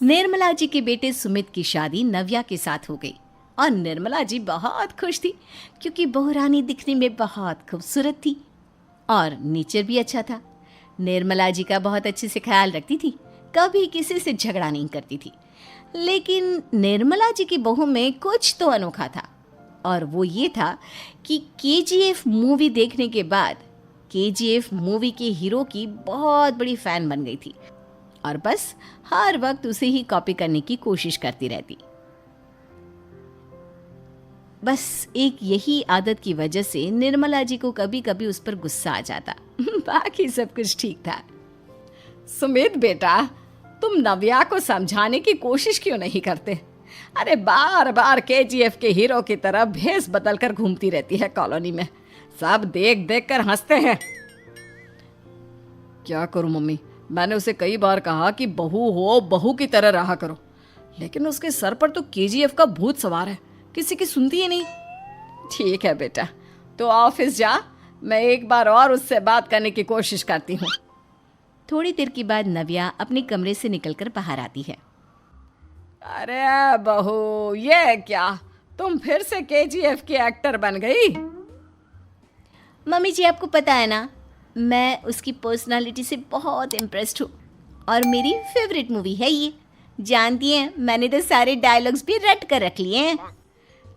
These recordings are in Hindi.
निर्मला जी के बेटे सुमित की शादी नव्या के साथ हो गई और निर्मला जी बहुत खुश थी क्योंकि बहू रानी दिखने में बहुत खूबसूरत थी और नेचर भी अच्छा था। निर्मला जी का बहुत अच्छे से ख्याल रखती थी, कभी किसी से झगड़ा नहीं करती थी। लेकिन निर्मला जी की बहू में कुछ तो अनोखा था और वो ये था कि केजीएफ मूवी देखने के बाद केजीएफ मूवी के हीरो की बहुत बड़ी फ़ैन बन गई थी और बस हर वक्त उसे ही कॉपी करने की कोशिश करती रहती। बस एक यही आदत की वजह से निर्मला जी को कभी कभी उस पर गुस्सा आ जाता। बाकी सब कुछ ठीक था। सुमित बेटा, तुम नव्या को समझाने की कोशिश क्यों नहीं करते? अरे बार बार केजीएफ के हीरो की तरह भेस बदलकर घूमती रहती है कॉलोनी में, सब देख देख कर हंसते हैं। क्या करूं मम्मी, मैंने उसे कई बार कहा कि बहू हो, बहू की तरह रहा करो, लेकिन उसके सर पर तो केजीएफ का भूत सवार है, किसी की सुनती ही नहीं। ठीक है बेटा, तो ऑफिस जा, मैं एक बार और उससे बात करने की कोशिश करती हूँ। थोड़ी देर के बाद नव्या अपने कमरे से निकलकर बाहर आती है। अरे बहू, ये क्या, तुम फिर से केजीएफ की एक्टर बन गई? मम्मी जी, आपको पता है ना, मैं उसकी पर्सनालिटी से बहुत इम्प्रेस्ड हूँ और मेरी फेवरेट मूवी है ये। जानती हैं, मैंने तो सारे डायलॉग्स भी रट कर रख लिए हैं।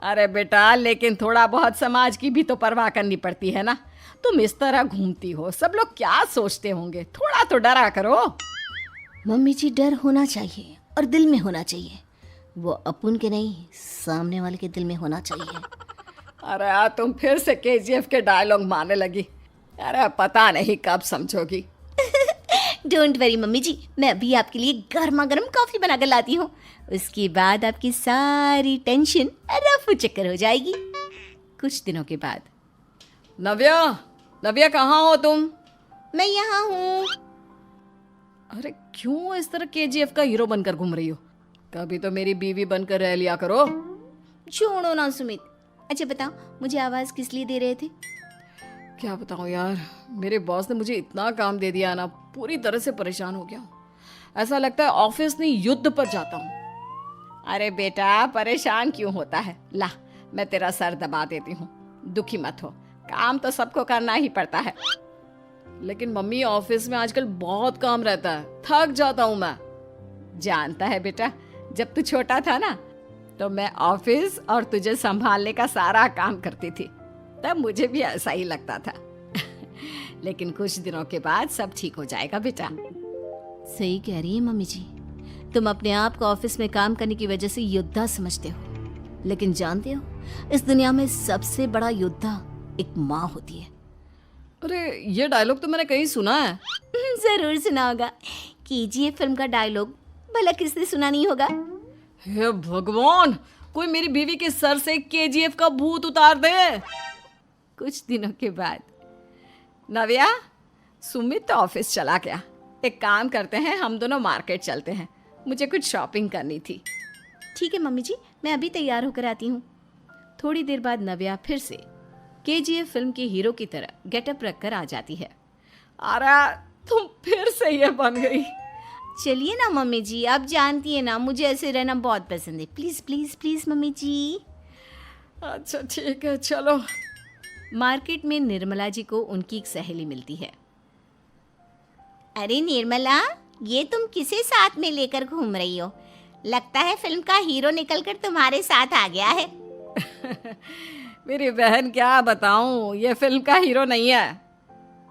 अरे बेटा, लेकिन थोड़ा बहुत समाज की भी तो परवाह करनी पड़ती है ना। तुम इस तरह घूमती हो, सब लोग क्या सोचते होंगे, थोड़ा तो डरा करो। मम्मी जी, डर होना चाहिए और दिल में होना चाहिए, वो अपन के नहीं, सामने वाले के दिल में होना चाहिए। अरे तुम फिर से केजीएफ के डायलॉग मारने लगी। अरे पता नहीं कब समझोगी। डोंट वरी मम्मी जी, मैं अभी आपके लिए गर्मा गर्म कॉफी बनाकर लाती हूँ, उसके बाद आपकी सारी टेंशन रफू चक्कर हो जाएगी। कुछ दिनों के बाद। नव्या, नव्या कहाँ हो तुम? मैं यहाँ हूँ। अरे क्यों इस तरह केजीएफ का हीरो बनकर घूम रही हो? कभी तो मेरी बीवी बनकर रह लिया करो। छोड़ो ना सुमित। अच्छा बताओ, मुझे आवाज़ किस लिए दे रहे थे? क्या बताऊँ यार, मेरे बॉस ने मुझे इतना काम दे दिया ना, पूरी तरह से परेशान हो गया हूँ। ऐसा लगता है ऑफिस नहीं युद्ध पर जाता हूँ। अरे बेटा, परेशान क्यों होता है? ला, मैं तेरा सर दबा देती हूँ, दुखी मत हो, काम तो सबको करना ही पड़ता है। लेकिन मम्मी, ऑफिस में आजकल बहुत काम रहता है, थक जाता हूँ मैं। जानता है बेटा, जब तू छोटा था ना, तो मैं ऑफिस और तुझे संभालने का सारा काम करती थी, तब मुझे भी ऐसा ही लगता था। लेकिन कुछ दिनों के बाद सब ठीक हो जाएगा बेटा। सही कह रही है मम्मी जी, तुम अपने आप को ऑफिस में काम करने की वजह से योद्धा समझते हो, लेकिन जानते हो, इस दुनिया में सबसे बड़ा योद्धा एक माँ होती है। अरे ये डायलॉग तो मैंने कहीं सुना है। जरूर सुना होगा, केजीएफ फिल्म का डायलॉग, भला किसने सुना नहीं होगा? हे भगवान, कोई मेरी बीवी के सर से केजीएफ का भूत उतार दे। कुछ दिनों के बाद। नव्या, सुमित तो ऑफिस चला गया, एक काम करते हैं, हम दोनों मार्केट चलते हैं, मुझे कुछ शॉपिंग करनी थी। ठीक है मम्मी जी, मैं अभी तैयार होकर आती हूँ। थोड़ी देर बाद नव्या फिर से केजीएफ फिल्म के हीरो की तरह गेटअप रखकर आ जाती है। अरे तुम फिर से ये बन गई। चलिए ना मम्मी जी, आप जानती है ना, मुझे ऐसे रहना बहुत पसंद है। प्लीज़ प्लीज़ प्लीज़ मम्मी जी। अच्छा ठीक है, चलो। मार्केट में निर्मला जी को उनकी एक सहेली मिलती है। अरे निर्मला, ये तुम किसे साथ में लेकर घूम रही हो? लगता है फिल्म का हीरो निकलकर तुम्हारे साथ आ गया है। मेरी बहन, क्या बताऊं, ये फिल्म का हीरो नहीं है।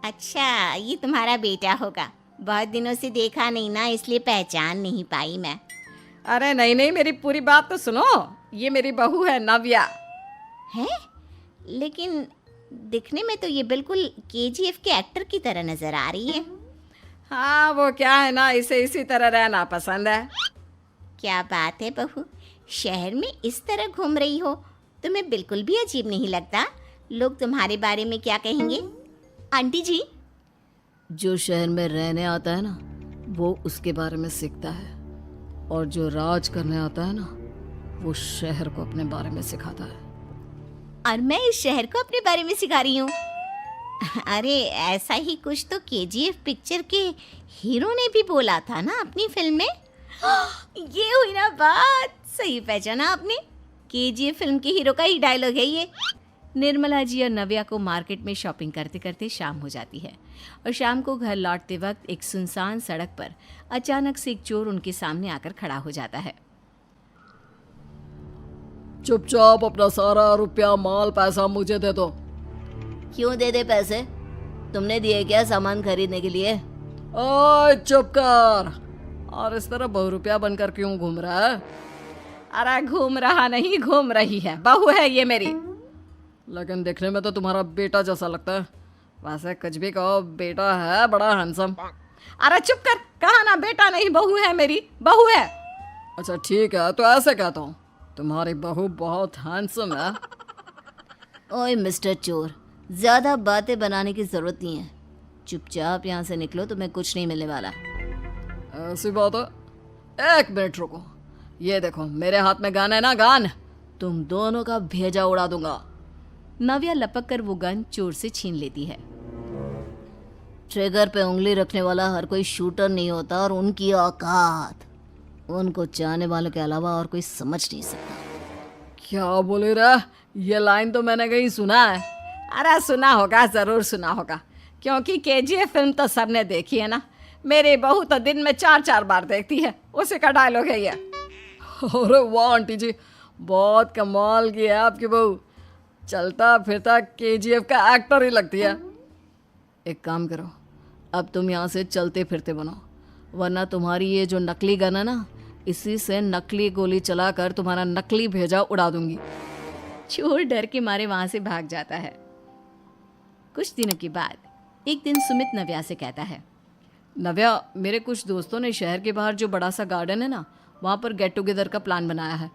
अच्छा, ये तुम्हारा बेटा होगा, बहुत दिनों से देखा नहीं ना, इसलिए पहचान नहीं पाई मैं। अरे नहीं नहीं, मेरी पूरी बात तो सुनो, ये मेरी बहू है नव्या। है? लेकिन दिखने में तो ये बिल्कुल केजीएफ के एक्टर की तरह नजर आ रही है। हाँ, वो क्या है ना, इसे इसी तरह रहना पसंद है। क्या बात है बहू, शहर में इस तरह घूम रही हो, तुम्हें बिल्कुल भी अजीब नहीं लगता? लोग तुम्हारे बारे में क्या कहेंगे? आंटी जी, जो शहर में रहने आता है ना, वो उसके बारे में सीखता है, और जो राज करने आता है ना, वो शहर को अपने बारे में सिखाता है। और मैं इस शहर को अपने बारे में सिखा रही हूँ। अरे ऐसा ही कुछ तो केजीएफ पिक्चर के हीरो ने भी बोला था ना अपनी फिल्म में। ये हुई ना बात, सही पहचाना आपने। केजीएफ फिल्म के हीरो का ही डायलॉग है ये। निर्मला जी और नव्या को मार्केट में शॉपिंग करते करते शाम हो जाती है और शाम को घर लौटते वक्त एक सुनसान सड़क पर अचानक से एक चोर उनके सामने आकर खड़ा हो जाता है। चुपचाप अपना सारा रुपया माल पैसा मुझे दे दो। क्यों दे दे पैसे? तुमने दिए क्या सामान खरीदने के लिए? ओए चुप कर। और इस तरह बहुरुपया बनकर क्यों घूम रहा है? अरे घूम रहा नहीं, घूम रही है, बहू है ये मेरी। लेकिन देखने में तो तुम्हारा बेटा जैसा लगता है। वैसे कुछ भी कहो, बेटा है बड़ा हैंडसम। अरे चुप कर, कहा ना बेटा नहीं बहू है मेरी, बहू है। अच्छा ठीक है, तो ऐसे कहता हूँ, तुम्हारी बहू बहुत हैंडसम है। ओए मिस्टर चोर, ज्यादा बातें बनाने की जरूरत नहीं है। चुपचाप यहाँ से निकलो, तुम्हें कुछ नहीं मिलने वाला। ऐसी बात है? एक मिनट रुको, ये देखो मेरे हाथ में गन है ना, गन। तुम दोनों का भेजा उड़ा दूंगा। नव्या लपक कर वो गन चोर से छीन लेती है। ट्रिगर पे उंगली रखने वाला हर कोई शूटर नहीं होता, और उनकी औकात उनको चाहने वालों के अलावा और कोई समझ नहीं सकता। क्या बोले रे? ये लाइन तो मैंने कहीं सुना है। अरे सुना होगा, जरूर सुना होगा, क्योंकि केजीएफ फिल्म तो सबने देखी है ना। मेरी बहू तो दिन में 4-4 बार देखती है, उसी का डायलॉग है ये। अरे वाह आंटी जी, बहुत कमाल की है आपकी बहू। चलता फिरता केजीएफ का एक्टर ही लगती है। एक काम करो, अब तुम यहाँ से चलते फिरते बनो, वरना तुम्हारी ये जो नकली गन है ना, इसी से नकली गोली चलाकर तुम्हारा नकली भेजा उड़ा दूंगी। चोर डर के मारे वहां से भाग जाता है। कुछ दिनों के बाद एक दिन सुमित नव्या से कहता है, नव्या, मेरे कुछ दोस्तों ने शहर के बाहर जो बड़ा सा गार्डन है ना, वहाँ पर गेट टुगेदर का प्लान बनाया है।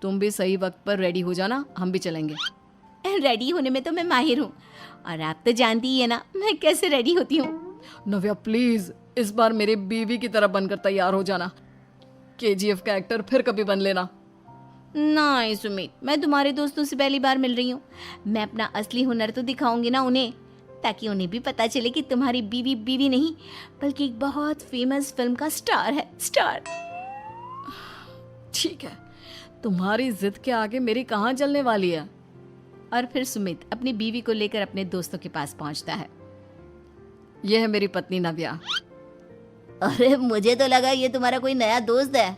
तुम भी सही वक्त पर रेडी हो जाना, हम भी चलेंगे। रेडी होने में तो मैं माहिर हूँ, और आप तो जानती ही है ना मैं कैसे रेडी होती हूँ। नव्या प्लीज, इस बार मेरी बीवी की तरह बनकर तैयार हो जाना। केजीएफ का एक्टर फिर कभी बन लेना। नहीं सुमित, मैं तुम्हारे दोस्तों से पहली बार मिल रही हूँ। मैं अपना असली हुनर तो दिखाऊंगी ना उन्हें, ताकि उन्हें भी पता चले कि तुम्हारी बीवी बीवी नहीं, बल्कि एक बहुत फेमस फिल्म का स्टार है, स्टार। ठीक है, तुम्हारी जिद के आगे मेरी कहाँ चलने वाली है। और फिर सुमित अपनी बीवी को लेकर अपने दोस्तों के पास पहुंचता है। यह है मेरी पत्नी नव्या। अरे मुझे तो लगा ये तुम्हारा कोई नया दोस्त है।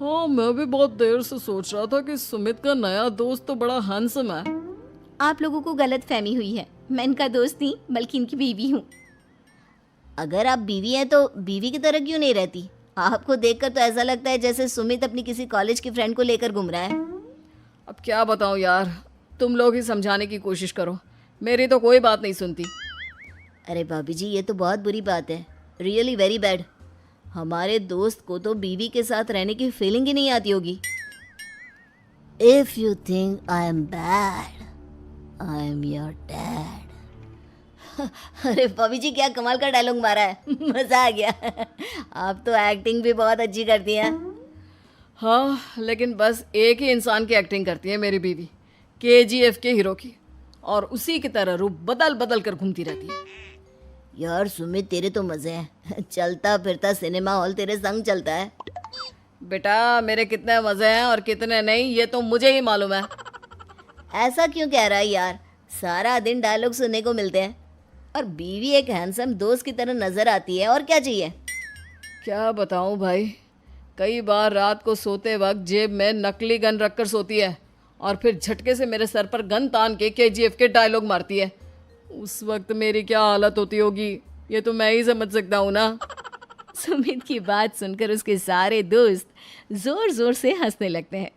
हाँ, मैं भी बहुत देर से सोच रहा था कि सुमित का नया दोस्त तो बड़ा हैंडसम है। आप लोगों को गलत फहमी हुई है, मैं इनका दोस्त नहीं बल्कि इनकी बीवी हूँ। अगर आप बीवी हैं तो बीवी की तरह क्यों नहीं रहती? आपको देखकर तो ऐसा लगता है जैसे सुमित अपनी किसी कॉलेज की फ्रेंड को लेकर घूम रहा है। अब क्या बताऊँ यार, तुम लोग ही समझाने की कोशिश करो, मेरी तो कोई बात नहीं सुनती। अरे भाभी जी, ये तो बहुत बुरी बात है, रियली वेरी बैड। हमारे दोस्त को तो बीवी के साथ रहने की फीलिंग ही नहीं आती होगी। If you think I am bad, I am your dad. अरे भाभी जी, क्या कमाल का डायलॉग मारा है, मजा आ गया। आप तो एक्टिंग भी बहुत अच्छी करती हैं। हाँ, लेकिन बस एक ही इंसान की एक्टिंग करती है मेरी बीवी, केजीएफ के हीरो की, और उसी की तरह रूप बदल बदल कर घूमती रहती है। यार सुमित, तेरे तो मजे हैं, चलता फिरता सिनेमा हॉल तेरे संग चलता है। बेटा, मेरे कितने मजे हैं और कितने नहीं ये तो मुझे ही मालूम है। ऐसा क्यों कह रहा है यार, सारा दिन डायलॉग सुनने को मिलते हैं, और बीवी एक हैंडसम दोस्त की तरह नजर आती है, और क्या चाहिए। क्या बताऊं भाई, कई बार रात को सोते वक्त जेब में नकली गन रखकर सोती है, और फिर झटके से मेरे सर पर गन तान के केजीएफ के डायलॉग मारती है। उस वक्त मेरी क्या हालत होती होगी, ये तो मैं ही समझ सकता हूँ ना। सुमित की बात सुनकर उसके सारे दोस्त जोर जोर से हंसने लगते हैं।